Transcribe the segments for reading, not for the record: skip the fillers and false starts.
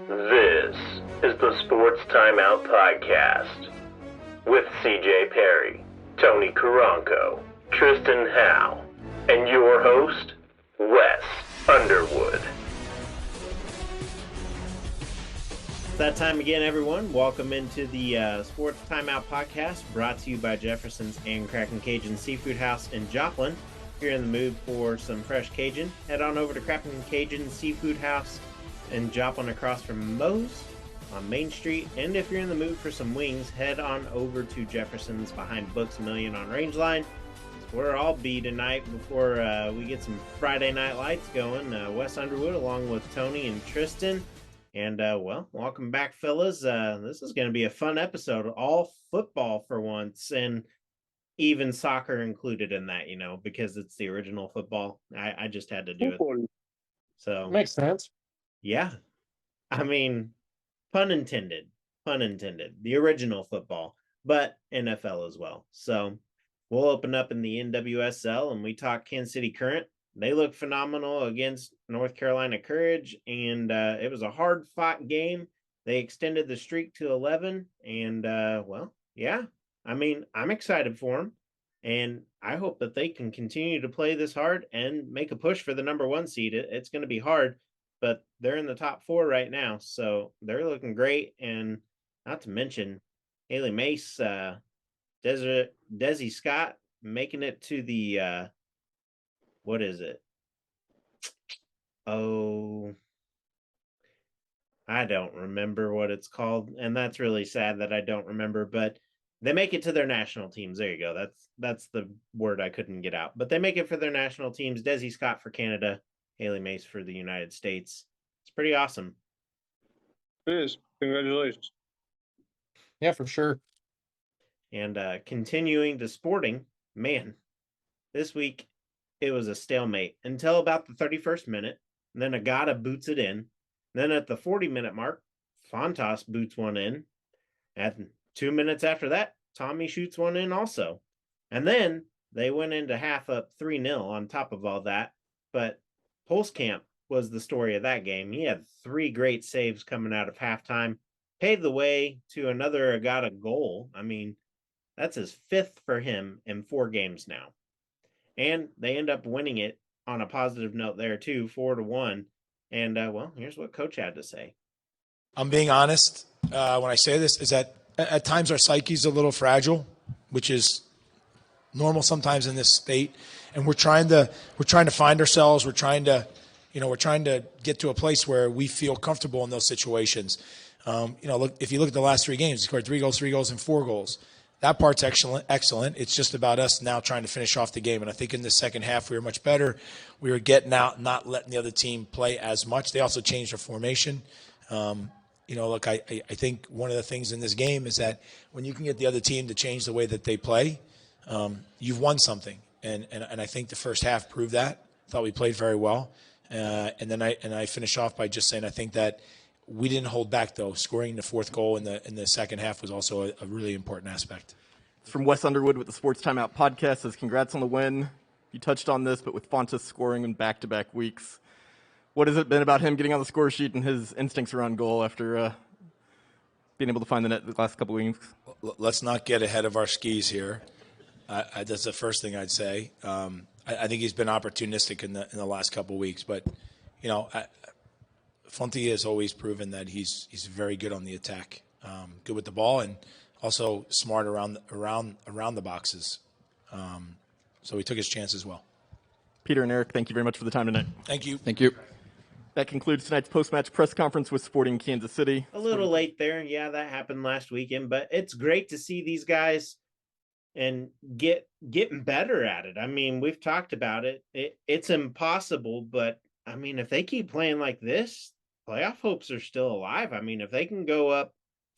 This is the Sports Timeout Podcast with CJ Perry, Tony Karanko, Tristen Howe, and your host, Wes Underwood. It's that time again, everyone. Welcome into the Sports Timeout Podcast, brought to you by Jefferson's and Kraken Cajun Seafood House in Joplin. If you're in the mood for some fresh Cajun, head on over to Kraken Cajun Seafood House in Joplin across from Moe's on Main Street. And if you're in the mood for some wings, head on over to Jefferson's behind Books A Million on Rangeline. That's where I'll be tonight before we get some Friday Night Lights going. Wes Underwood along with Tony and Tristen. And, welcome back, fellas. This is going to be a fun episode. All football for once, and even soccer included in that, because it's the original football. I just had to do it. So makes sense. Yeah. I mean, pun intended. The original football, but NFL as well. So we'll open up in the NWSL and we talk Kansas City Current. They look phenomenal against North Carolina Courage, and it was a hard-fought game. They extended the streak to 11, and, I mean, I'm excited for them, and I hope that they can continue to play this hard and make a push for the number one seed. It's going to be hard, but they're in the top four right now, so they're looking great, and not to mention Haley Mace, Desi Scott making it to the what is it? Oh, I don't remember what it's called, and that's really sad that I don't remember, but they make it to their national teams. There you go. That's the word I couldn't get out. But they make it for their national teams. Desi Scott for Canada, Haley Mace for the United States. It's pretty awesome. It is. Congratulations. Yeah, for sure. And continuing to sporting, man, this week it was a stalemate until about the 31st minute. And then Agata boots it in. Then at the 40-minute mark, Fontas boots one in. At 2 minutes after that, Tommy shoots one in also. And then they went into half up 3-0 on top of all that. But Holzkamp was the story of that game. He had 3 great saves coming out of halftime, paved the way to another Agata goal. I mean, that's his 5th for him in 4 games now. And they end up winning it on a positive note there too, 4-1. And here's what Coach had to say. I'm being honest when I say this, is that at times our psyche's a little fragile, which is normal sometimes in this state. And we're trying to find ourselves. We're trying to get to a place where we feel comfortable in those situations. Look, if you look at the last 3 games, he scored 3 goals, and 4 goals. That part's excellent. It's just about us now trying to finish off the game. And I think in the second half, we were much better. We were getting out, not letting the other team play as much. They also changed their formation. Look, I think one of the things in this game is that when you can get the other team to change the way that they play, you've won something. And I think the first half proved that. I thought we played very well. And then I finish off by just saying I think that we didn't hold back, though. Scoring the 4th goal in the second half was also a really important aspect. From Wes Underwood with the Sports Timeout Podcast says, congrats on the win. You touched on this, but with Fontas scoring in back-to-back weeks, what has it been about him getting on the score sheet and his instincts around goal after being able to find the net the last couple of weeks? Let's not get ahead of our skis here. That's the first thing I'd say. I think he's been opportunistic in the last couple of weeks, but Fonty has always proven that he's very good on the attack, good with the ball, and also smart around the boxes. So he took his chance as well. Peter and Eric, thank you very much for the time tonight. Thank you. Thank you. That concludes tonight's post-match press conference with Sporting Kansas City. A little late there. Yeah, that happened last weekend, but it's great to see these guys and getting better at it. I mean, we've talked about it. It's impossible, but I mean, if they keep playing like this, playoff hopes are still alive. I mean, if they can go up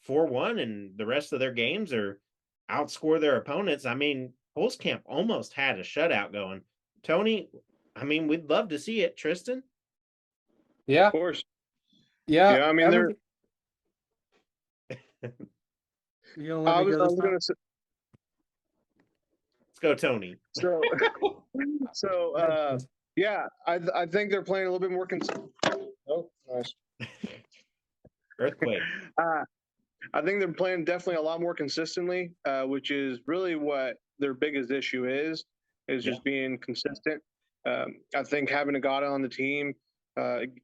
4-1 and the rest of their games or outscore their opponents, I mean, Holzkamp almost had a shutout going. Tony, I mean, we'd love to see it. Tristen? Yeah. Of course. Yeah. I mean, they're. You gonna let me go this time? Let's go, Tony. I think they're playing a little bit more. Oh, nice. Earthquake. I think they're playing definitely a lot more consistently, which is really what their biggest issue is just being consistent. I think having a Agata on the team,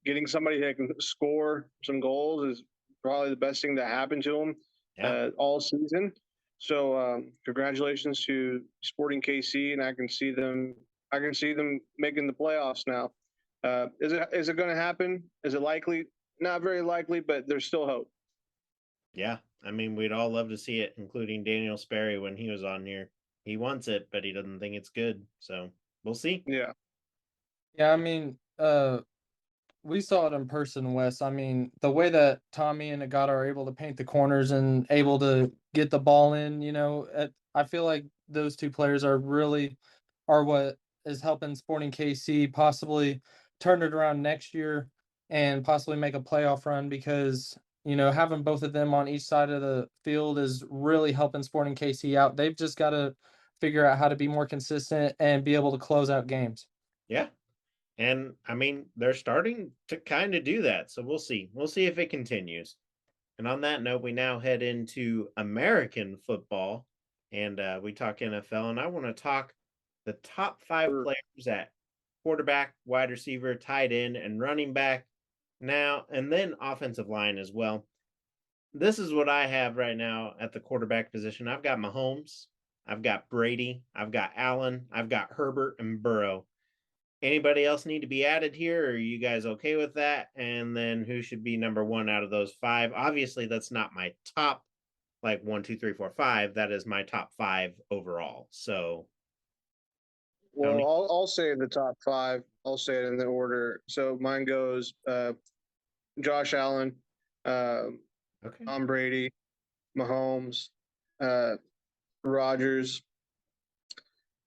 getting somebody that can score some goals is probably the best thing that happened to them all season. So congratulations to Sporting KC, and I can see them making the playoffs now. Is it going to happen? Is it likely? Not very likely, but there's still hope. Yeah, I mean, we'd all love to see it, including Daniel Sperry when he was on here. He wants it, but he doesn't think it's good. So we'll see. Yeah, I mean, we saw it in person, Wes. I mean, the way that Tommy and Agata are able to paint the corners and able to get the ball in, I feel like those two players are what is helping Sporting KC possibly turn it around next year and possibly make a playoff run, because having both of them on each side of the field is really helping Sporting KC out. They've just got to figure out how to be more consistent and be able to close out games. Yeah. And I mean, they're starting to kind of do that. So we'll see. We'll see if it continues. And on that note, we now head into American football, and we talk NFL. And I want to talk the top 5 players at quarterback, wide receiver, tight end, and running back now, and then offensive line as well. This is what I have right now at the quarterback position. I've got Mahomes, I've got Brady, I've got Allen, I've got Herbert and Burrow. Anybody else need to be added here? Or are you guys okay with that? And then who should be number 1 out of those 5? Obviously, that's not my top, like 1, 2, 3, 4, 5. That is my top 5 overall. So, well, I'll say the top 5. I'll say it in the order. So mine goes Josh Allen, Tom Brady, Mahomes, Rodgers,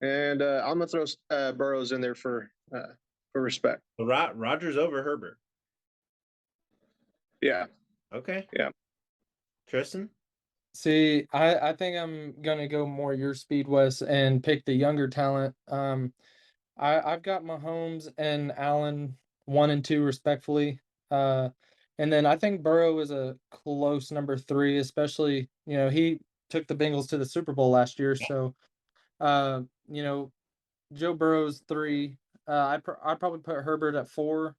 and I'm gonna throw Burrows in there for respect. So Rodgers over Herbert. Yeah. Okay. Yeah. Tristen? See, I think I'm gonna go more your speed, Wes, and pick the younger talent. I've got Mahomes and Allen 1 and 2 respectfully. And then I think Burrow is a close number 3, especially, he took the Bengals to the Super Bowl last year. So, Joe Burrow's 3. I'd probably put Herbert at 4,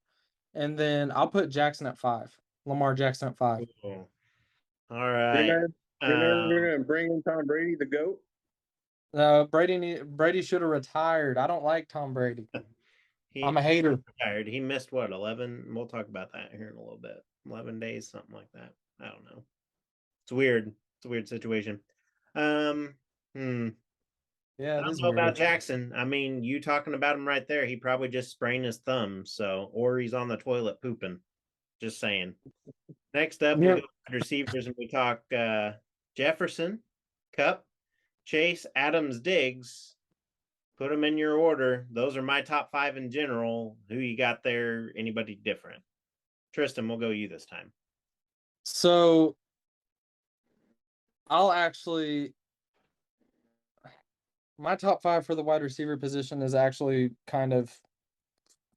and then I'll put Jackson at 5. Lamar Jackson at 5. Cool. All right. You're gonna bring in Tom Brady, the GOAT? Brady should have retired. I don't like Tom Brady. I'm a hater. Retired. He missed what, 11? We'll talk about that here in a little bit. 11 days, something like that. I don't know. It's weird. It's a weird situation. Yeah, I don't know about Jackson. I mean, you talking about him right there. He probably just sprained his thumb, or he's on the toilet pooping. Just saying. Next up, we go receivers, and we talk Jefferson, Kupp, Chase, Adams, Diggs. Put them in your order. Those are my top 5 in general. Who you got there? Anybody different? Tristen, we'll go you this time. So my top 5 for the wide receiver position is actually kind of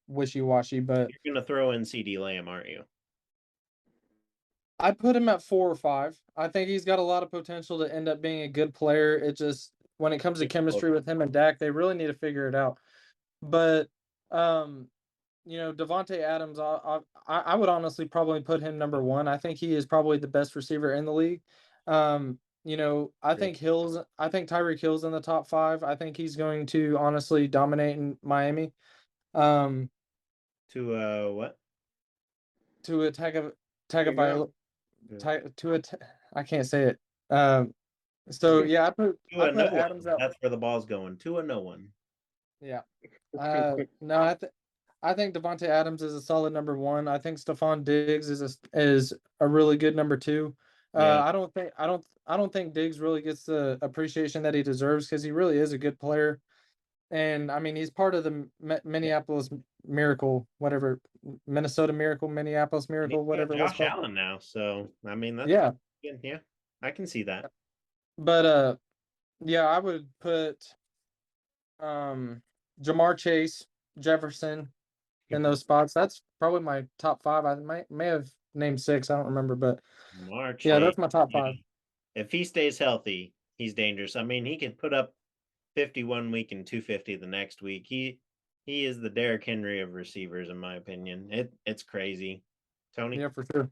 wishy-washy, but you're gonna throw in CD Lamb, aren't you? I'd put him at 4 or 5. I think he's got a lot of potential to end up being a good player. It just, when it comes to chemistry with him and Dak, they really need to figure it out. But Davante Adams, I would honestly probably put him number 1. I think he is probably the best receiver in the league. I think Tyreek Hill's in the top 5. I think he's going to honestly dominate in Miami. To what? To I can't say it. So yeah, I put Adams out. That's where the ball's going. To a no one. Yeah. No, I think Davante Adams is a solid number 1. I think Stephon Diggs is a really good number 2. I don't think Diggs really gets the appreciation that he deserves, because he really is a good player. And I mean, he's part of the Minneapolis Miracle, whatever, Minnesota Miracle, Minneapolis Miracle, whatever. Josh Allen now, so I mean, that's yeah, I can see that. But yeah, I would put Jamar Chase, Jefferson in those spots. That's probably my top 5. I may have name 6. I don't remember, but March. yeah, Hey, that's my top 5. if he stays healthy, he's dangerous. I mean, he could put up 51 week and 250 the next week. He is the Derrick Henry of receivers, in my opinion. It's crazy. Tony? Yeah, for sure.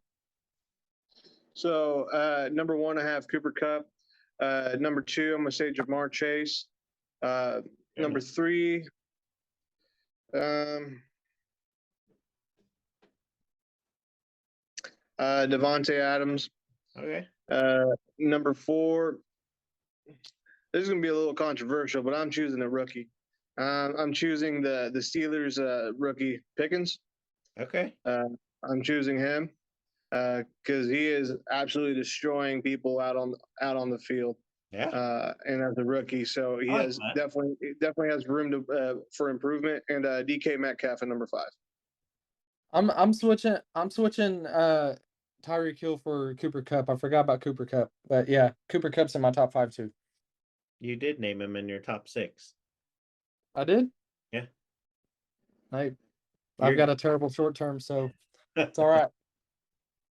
So number 1, I have Cooper Kupp. Number 2, I'm gonna say Jamar Chase. Number 3, Devontae Adams. Okay. Number 4, this is gonna be a little controversial, but I'm choosing a rookie. I'm choosing the Steelers rookie Pickens. Okay. I'm choosing him because he is absolutely destroying people out on the field. Yeah. And as a rookie, so he like has that. definitely has room to for improvement. And DK Metcalf at number 5. I'm switching Tyreek Hill for Cooper Kupp. I forgot about Cooper Kupp, but yeah, Cooper Kupp's in my top 5 too. You did name him in your top 6. I did? Yeah. I've got a terrible short term, so it's all right.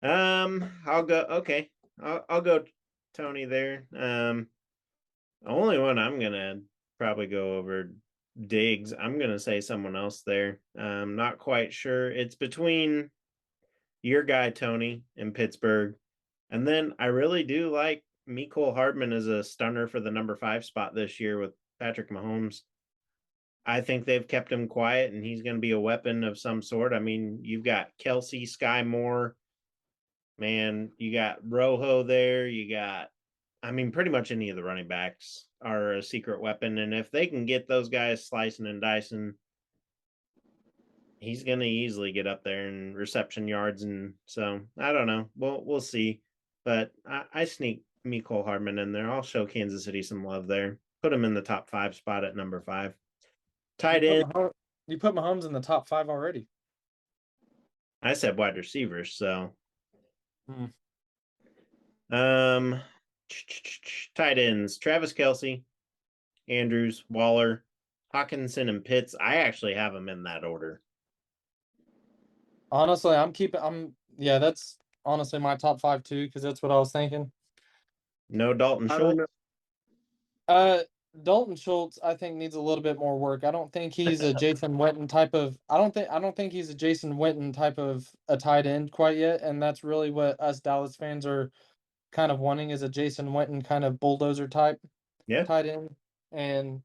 I'll go. Okay, I'll go Tony there. The only one I'm gonna probably go over Diggs. I'm gonna say someone else there. Not quite sure. It's between your guy Tony in Pittsburgh, and then I really do like Mecole Hardman as a stunner for the number 5 spot this year with Patrick Mahomes. I think they've kept him quiet, and he's going to be a weapon of some sort. I mean, you've got Kelsey, Sky Moore, man, you got Rojo there. You got, I mean, pretty much any of the running backs are a secret weapon. And if they can get those guys slicing and dicing, he's going to easily get up there in reception yards. And so I don't know. We'll see. But I sneak Mecole Hardman in there. I'll show Kansas City some love there. Put him in the top 5 spot at number 5. Tight end. You put Mahomes in the top 5 already. I said wide receivers, so. Tight ends: Travis Kelce, Andrews, Waller, Hawkinson, and Pitts. I actually have them in that order. Honestly, that's honestly my top 5 too, because that's what I was thinking. No Dalton Schultz. Dalton Schultz, I think, needs a little bit more work. I don't think he's a Jason Witten type of. I don't think he's a Jason Witten type of a tight end quite yet, and that's really what us Dallas fans are kind of wanting, is a Jason Witten kind of bulldozer type tight end. And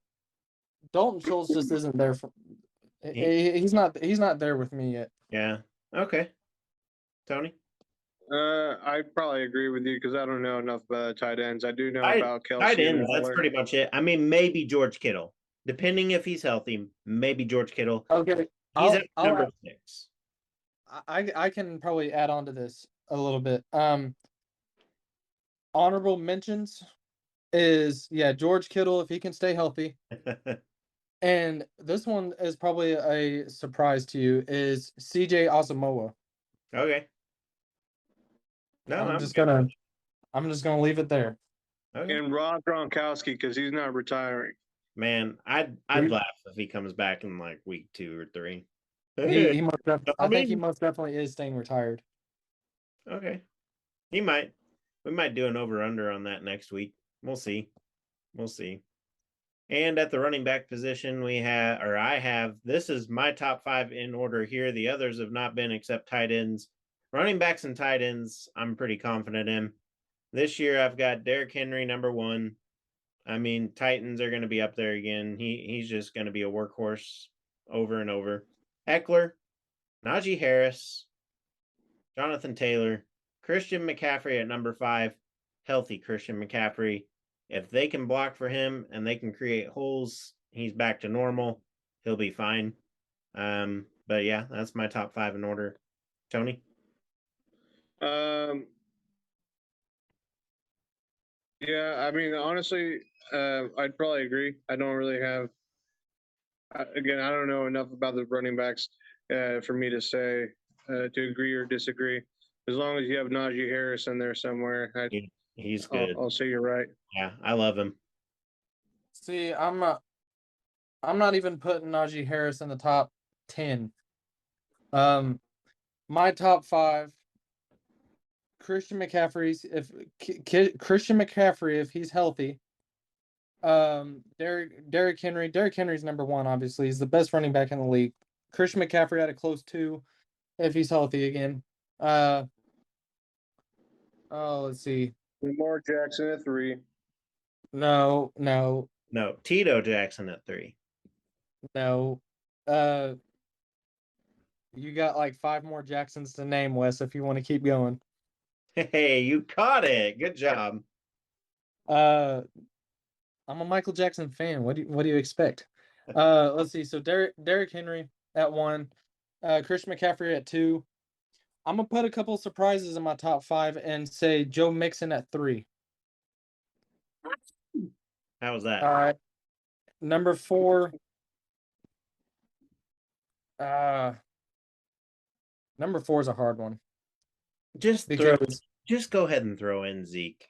Dalton Schultz just isn't there for. He's not there with me yet. Yeah. Okay. Tony. I'd probably agree with you because I don't know enough about tight ends. I do know about Kelsey. Tight ends, that's pretty much it. I mean, maybe George Kittle, depending if he's healthy. Maybe George Kittle. Okay, he's at number 6. I can probably add on to this a little bit. Honorable mentions is George Kittle if he can stay healthy. And this one is probably a surprise to you, is CJ Asamoah. Okay. No, I'm just gonna leave it there. Okay. And Rob Gronkowski, because he's not retiring. Man, I'd laugh if he comes back in like week 2 or 3. I think he most definitely is staying retired. Okay. He might. We might do an over-under on that next week. We'll see. And at the running back position, I have, this is my top 5 in order here. The others have not been except tight ends. Running backs and tight ends, I'm pretty confident in. This year, I've got Derrick Henry, number 1. I mean, Titans are going to be up there again. He's just going to be a workhorse over and over. Eckler, Najee Harris, Jonathan Taylor, Christian McCaffrey at number 5. Healthy Christian McCaffrey. If they can block for him and they can create holes, he's back to normal. He'll be fine. But yeah, that's my top 5 in order. Tony? Yeah, I mean, honestly, I'd probably agree. I don't really have. Again, I don't know enough about the running backs for me to say to agree or disagree. As long as you have Najee Harris in there somewhere, he's good. I'll say you're right. Yeah, I love him. See, I'm not even putting Najee Harris in the top 10. My top 5 Christian McCaffrey's Christian McCaffrey, if he's healthy. Derrick Henry's number one. Obviously, he's the best running back in the league. Christian McCaffrey at a close 2, if he's healthy again. Let's see. Lamar Jackson at 3. No. No, Tito Jackson at 3. No. You got like 5 more Jacksons to name, Wes, if you want to keep going. Hey, you caught it. Good job. I'm a Michael Jackson fan. What do you expect? Let's see. So Derrick Henry at 1, Christian McCaffrey at 2. I'm gonna put a couple surprises in my top 5 and say Joe Mixon at 3. How was that? All right. Number 4. Number 4 is a hard one. Just go ahead and throw in Zeke.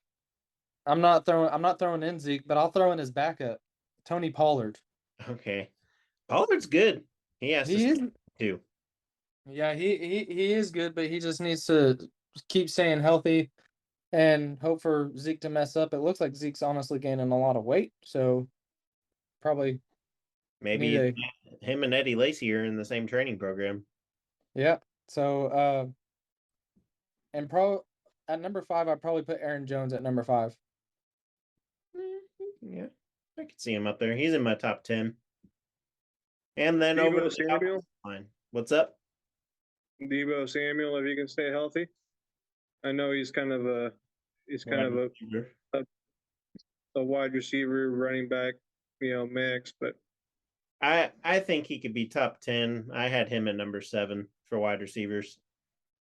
I'm not throwing in Zeke, but I'll throw in his backup, Tony Pollard. Okay. Pollard's good. He is too. Yeah, he is good, but he just needs to keep staying healthy and hope for Zeke to mess up. It looks like Zeke's honestly gaining a lot of weight, so probably maybe him and Eddie Lacy are in the same training program. Yeah. So and at number 5, I'd probably put Aaron Jones at number 5. Yeah, I could see him up there. He's in my top 10. And then Deebo over Samuel. Line. What's up? Deebo Samuel, if he can stay healthy. I know he's kind of a wide receiver, running back, mix, but I think he could be top 10. I had him at number 7 for wide receivers.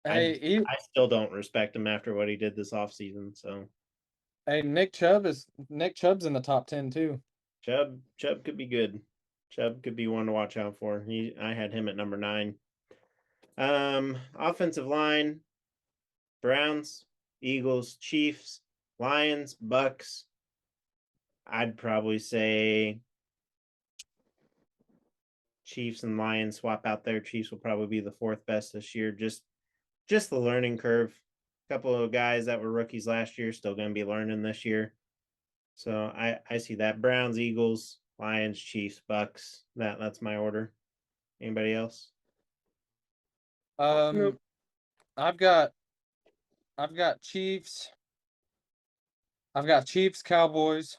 I still don't respect him after what he did this offseason. So, hey, Nick Chubb's in the top 10 too. Chubb could be good. Chubb could be one to watch out for. I had him at number 9. Offensive line: Browns, Eagles, Chiefs, Lions, Bucks. I'd probably say Chiefs and Lions swap out there. Chiefs will probably be the 4th best this year. Just the learning curve. A couple of guys that were rookies last year still going to be learning this year. So I see that. Browns, Eagles, Lions, Chiefs, Bucks. That's my order. Anybody else? Nope. I've got Chiefs. I've got Chiefs, Cowboys.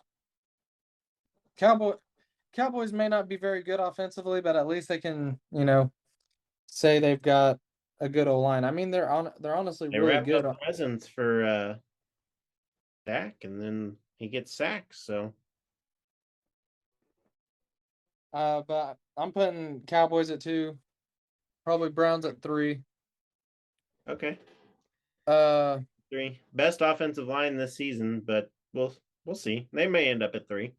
Cowboys may not be very good offensively, but at least they can, say they've got a good O-line. I mean, they're honestly really good. Up presents for Dak, and then he gets sacked. So, but I'm putting Cowboys at 2, probably Browns at 3. Okay. 3 best offensive line this season, but we'll see. They may end up at 3.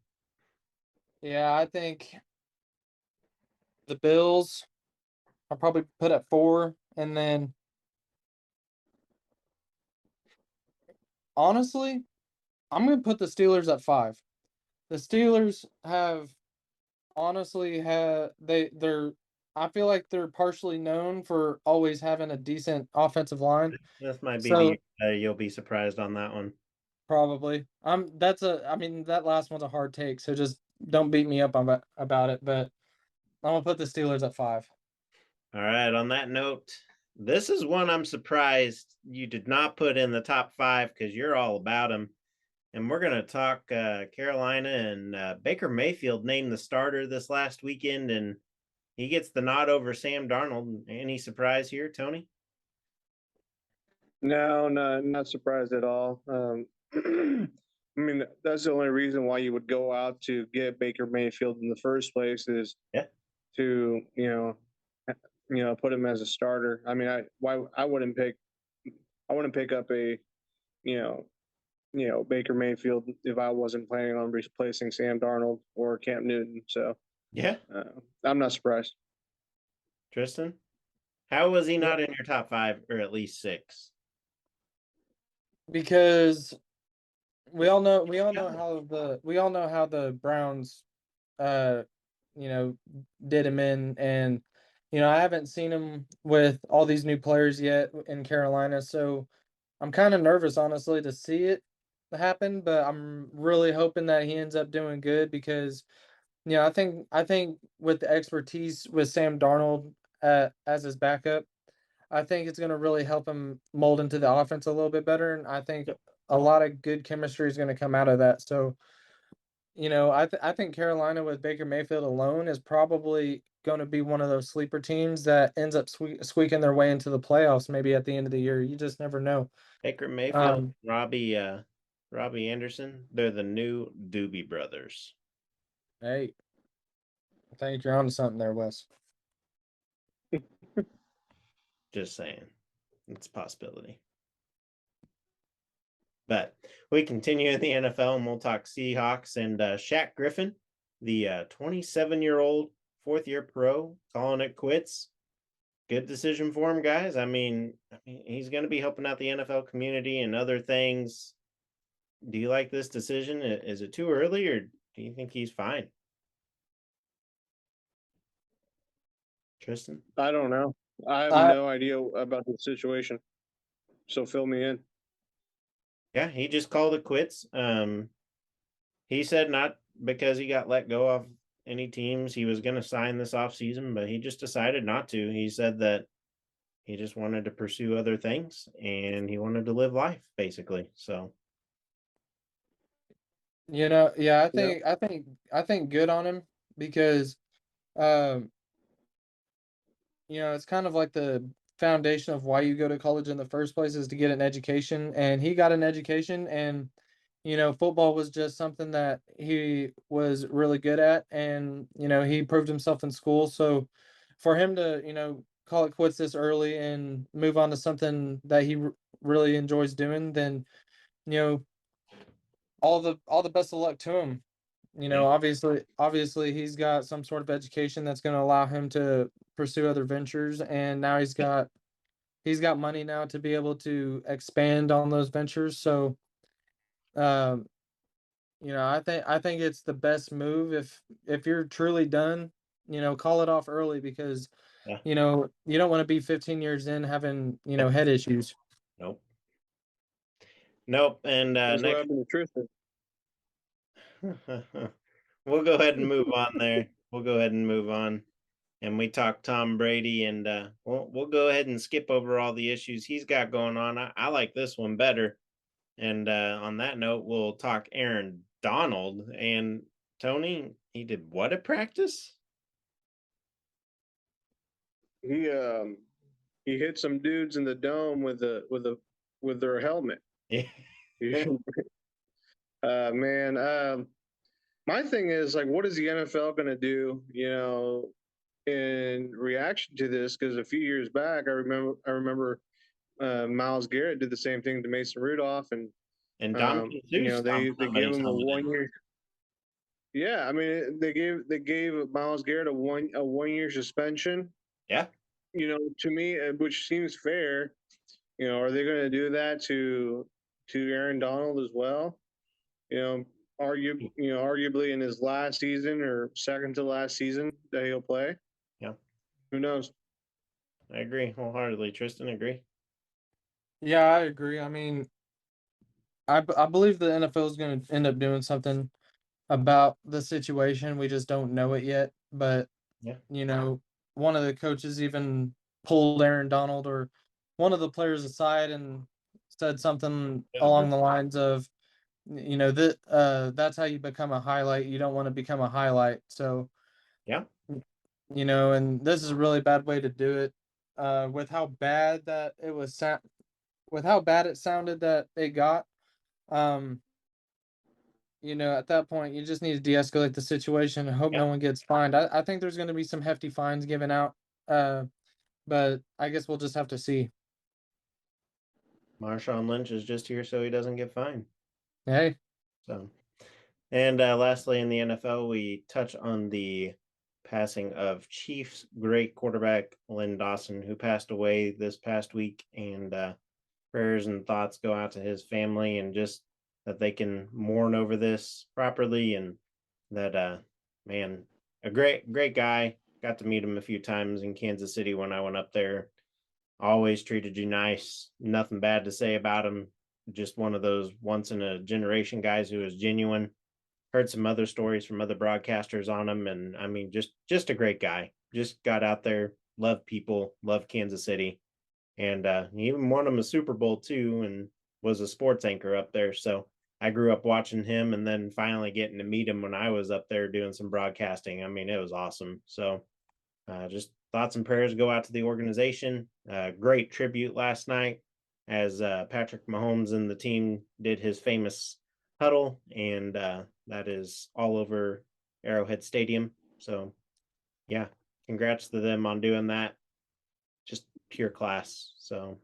Yeah, I think the Bills I'll probably put at 4, and then honestly, I'm gonna put the Steelers at 5. The Steelers they're I feel like they're partially known for always having a decent offensive line. This might be you'll be surprised on that one. Probably. That last one's a hard take, so just don't beat me up about it, but I'm gonna put the Steelers at 5. All right, on that note, this is one I'm surprised you did not put in the top 5 because you're all about them. And we're going to talk Carolina, and Baker Mayfield named the starter this last weekend, and he gets the nod over Sam Darnold. Any surprise here, Tony? No, not surprised at all. I mean, that's the only reason why you would go out to get Baker Mayfield in the first place is to put him as a starter. I mean, I wouldn't pick up a Baker Mayfield if I wasn't planning on replacing Sam Darnold or Cam Newton. So I'm not surprised. Tristen, how was he not in your top 5 or at least 6? Because we all know how the Browns did him in, and I haven't seen him with all these new players yet in Carolina, so I'm kind of nervous, honestly, to see it happen, but I'm really hoping that he ends up doing good because, I think with the expertise with Sam Darnold as his backup, I think it's going to really help him mold into the offense a little bit better, and I think a lot of good chemistry is going to come out of that. So, I think Carolina with Baker Mayfield alone is probably going to be one of those sleeper teams that ends up squeaking their way into the playoffs maybe at the end of the year. You just never know. Baker Mayfield, Robbie Anderson, they're the new Doobie Brothers. Hey, I think you're onto something there, Wes. Just saying. It's a possibility. But we continue in the NFL, and we'll talk Seahawks and Shaq Griffin, the 27-year-old fourth-year pro, calling it quits. Good decision for him, guys. I mean, he's going to be helping out the NFL community and other things. Do you like this decision? Is it too early, or do you think he's fine? Tristen? I don't know. I have no idea about the situation. So fill me in. Yeah, he just called it quits. He said not because he got let go of any teams. He was going to sign this offseason, but he just decided not to. He said that he just wanted to pursue other things and he wanted to live life, basically. So, I think good on him because um it's kind of like the foundation of why you go to college in the first place is to get an education. And he got an education, and football was just something that he was really good at, and he proved himself in school. So for him to call it quits this early and move on to something that he really enjoys doing, then you know all the best of luck to him. yeah, Obviously he's got some sort of education that's going to allow him to pursue other ventures, and now he's got money now to be able to expand on those ventures. So um I think it's the best move if you're truly done, call it off early because yeah, you don't want to be 15 years in having, head issues. nope. Nope. And That's what next, happened to Tristan. we'll go ahead and move on there. We'll go ahead and move on. And we talk Tom Brady, and we'll go ahead and skip over all the issues he's got going on. I like this one better. And on that note, we'll talk Aaron Donald and Tony. He did what at practice? He hit some dudes in the dome with their helmet. Yeah. Man, my thing is like, what is the NFL going to do? In reaction to this, because a few years back, I remember Myles Garrett did the same thing to Mason Rudolph, and Dominican Zeus they gave him a somebody. 1 year. Yeah, I mean they gave Myles Garrett a 1 year suspension. Yeah. To me, which seems fair. Are they going to do that to Aaron Donald as well? Arguably in his last season or second to last season that he'll play. Yeah. Who knows? I agree wholeheartedly. Tristen, agree? Yeah, I agree. I mean, I believe the NFL is going to end up doing something about the situation. We just don't know it yet. But, Yeah. One of the coaches even pulled Aaron Donald or one of the players aside and said something along the lines of, that's how you become a highlight. You don't want to become a highlight. So, Yeah. And this is a really bad way to do it. With how bad that it was, with how bad it sounded that it got, at that point, you just need to de-escalate the situation and hope no one gets fined. I think there's going to be some hefty fines given out, but I guess we'll just have to see. Marshawn Lynch is just here so he doesn't get fined. Hey. So, and lastly, in the NFL, we touch on the passing of Chiefs great quarterback Lynn Dawson, who passed away this past week, and prayers and thoughts go out to his family, and just that they can mourn over this properly, and that man, a great guy. Got to meet him a few times in Kansas City when I went up there. always treated you nice, nothing bad to say about him. Just one of those once in a generation guys who is genuine. Heard some other stories from other broadcasters on him, and I mean, just a great guy. Just got out there, loved people, loved Kansas City, and he even won him a Super Bowl too, and was a sports anchor up there. So I grew up watching him, and then finally getting to meet him when I was up there doing some broadcasting. I mean, it was awesome. So just thoughts and prayers go out to the organization. Great tribute last night as Patrick Mahomes and the team did his famous huddle, and that is all over Arrowhead Stadium. So yeah, congrats to them on doing that. Just pure class. So,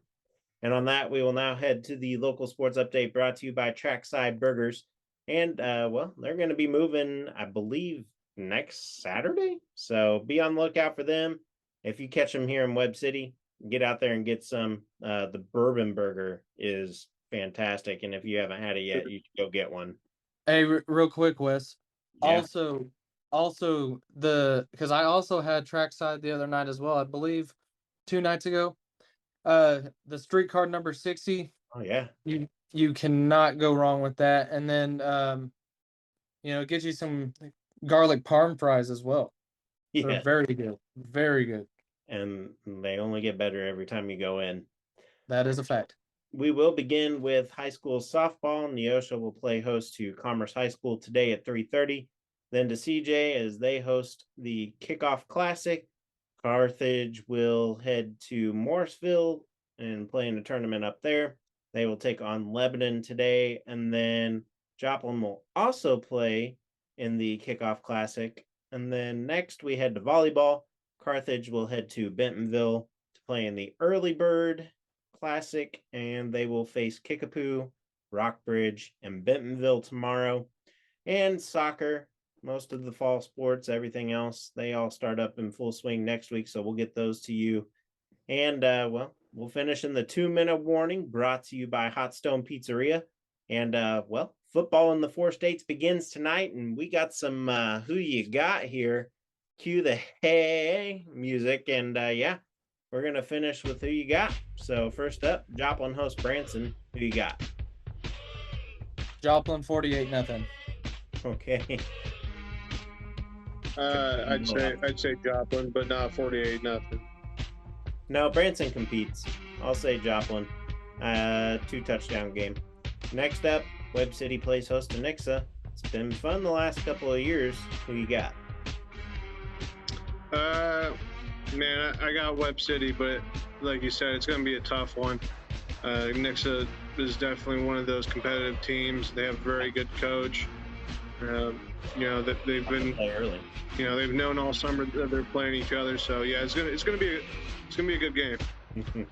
and on that, we will now head to the local sports update brought to you by Trackside Burgers. And well, they're going to be moving, I believe, next Saturday. So be on the lookout for them. If you catch them here in Webb City, get out there and get some. The bourbon burger is fantastic, and if you haven't had it yet, you should go get one. Hey, real quick, Wes. Yeah. Also because I also had Trackside the other night as well. I believe 2 nights ago. The streetcar number 60. Oh yeah. You cannot go wrong with that. And then it gets you some garlic parm fries as well. Yeah. They're very good. Very good. And they only get better every time you go in. That is a fact. We will begin with high school softball. Neosho will play host to Commerce High School today at 3:30. Then to CJ as they host the Kickoff Classic. Carthage will head to Morrisville and play in a tournament up there. They will take on Lebanon today. And then Joplin will also play in the Kickoff Classic. And then next we head to volleyball. Carthage will head to Bentonville to play in the Early Bird Classic, and they will face Kickapoo, Rockbridge, and Bentonville tomorrow. And soccer, most of the fall sports, everything else, they all start up in full swing next week, so we'll get those to you. And, well, we'll finish in the 2-minute warning brought to you by Hot Stone Pizzeria. And, well, football in the 4 states begins tonight, and we got some Who You Got here. Cue the hey music, and yeah, we're going to finish with Who You Got. So first up, Joplin host Branson. Who you got? Joplin 48-0. Okay. I'd say Joplin, but not 48-0. No, Branson competes. I'll say Joplin. 2-touchdown game. Next up, Webb City plays host to Nixa. It's been fun the last couple of years. Who you got? Man, I got Webb City, but like you said, it's going to be a tough one. Nixa is definitely one of those competitive teams. They have a very good coach. That they've been early. They've known all summer that they're playing each other. So yeah, it's gonna be a good game.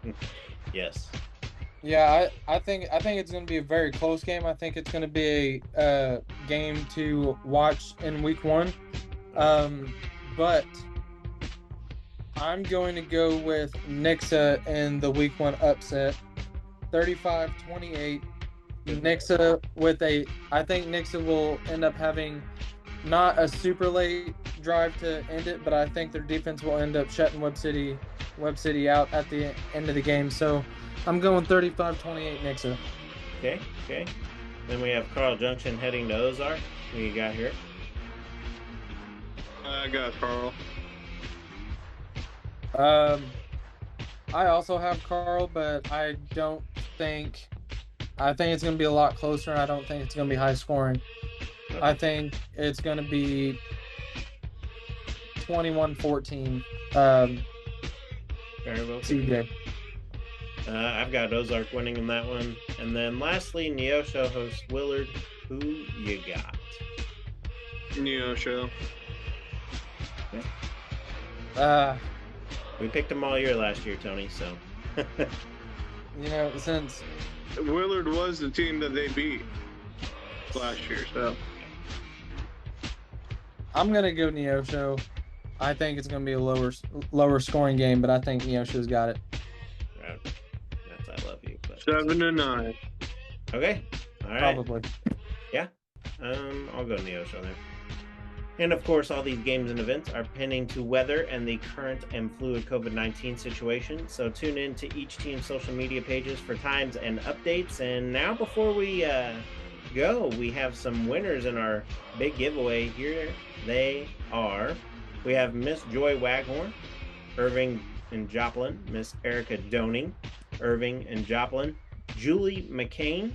Yes. Yeah, I think it's going to be a very close game. I think it's going to be a game to watch in week 1. But I'm going to go with Nixa in the week 1 upset, 35-28. Nixa I think Nixa will end up having not a super late drive to end it, but I think their defense will end up shutting Webb City out at the end of the game. So I'm going 35-28 Nixa. Okay. Then we have Carl Junction heading to Ozark. Who you got here? I got Carl. I also have Carl, but I think it's going to be a lot closer, and I don't think it's going to be high scoring. I think it's going to be 21-14. Very well. CJ. I've got Ozark winning in that one. And then lastly, Neosho hosts Willard. Who you got? Neosho. Okay. We picked them all year last year, Tony, so. Since Willard was the team that they beat last year, so. I'm going to go Neosho. I think it's going to be a lower scoring game, but I think Neosho's got it. That's I love you. But 7-9. Okay. All right. Probably. Yeah. I'll go Neosho there. And of course, all these games and events are pinning to weather and the current and fluid COVID-19 situation. So tune in to each team's social media pages for times and updates. And now, before we go, we have some winners in our big giveaway. Here they are. We have Miss Joy Waghorn, Irving and Joplin, Miss Erica Doning, Irving and Joplin, Julie McCain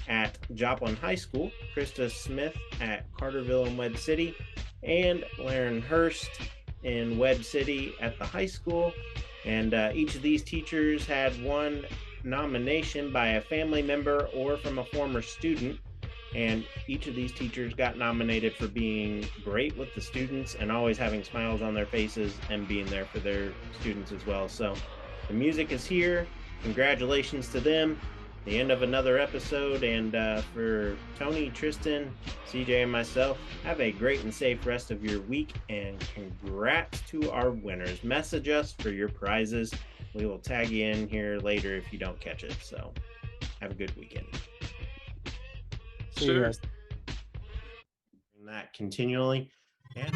at Joplin High School, Krista Smith at Carterville and Webb City, and Laren Hurst in Webb City at the high school. And each of these teachers had one nomination by a family member or from a former student. And each of these teachers got nominated for being great with the students and always having smiles on their faces and being there for their students as well. So the music is here. Congratulations to them. The end of another episode. And for Tony, Tristen, CJ, and myself, have a great and safe rest of your week. And congrats to our winners. Message us for your prizes. We will tag you in here later if you don't catch it. So have a good weekend. See you guys. That continually. And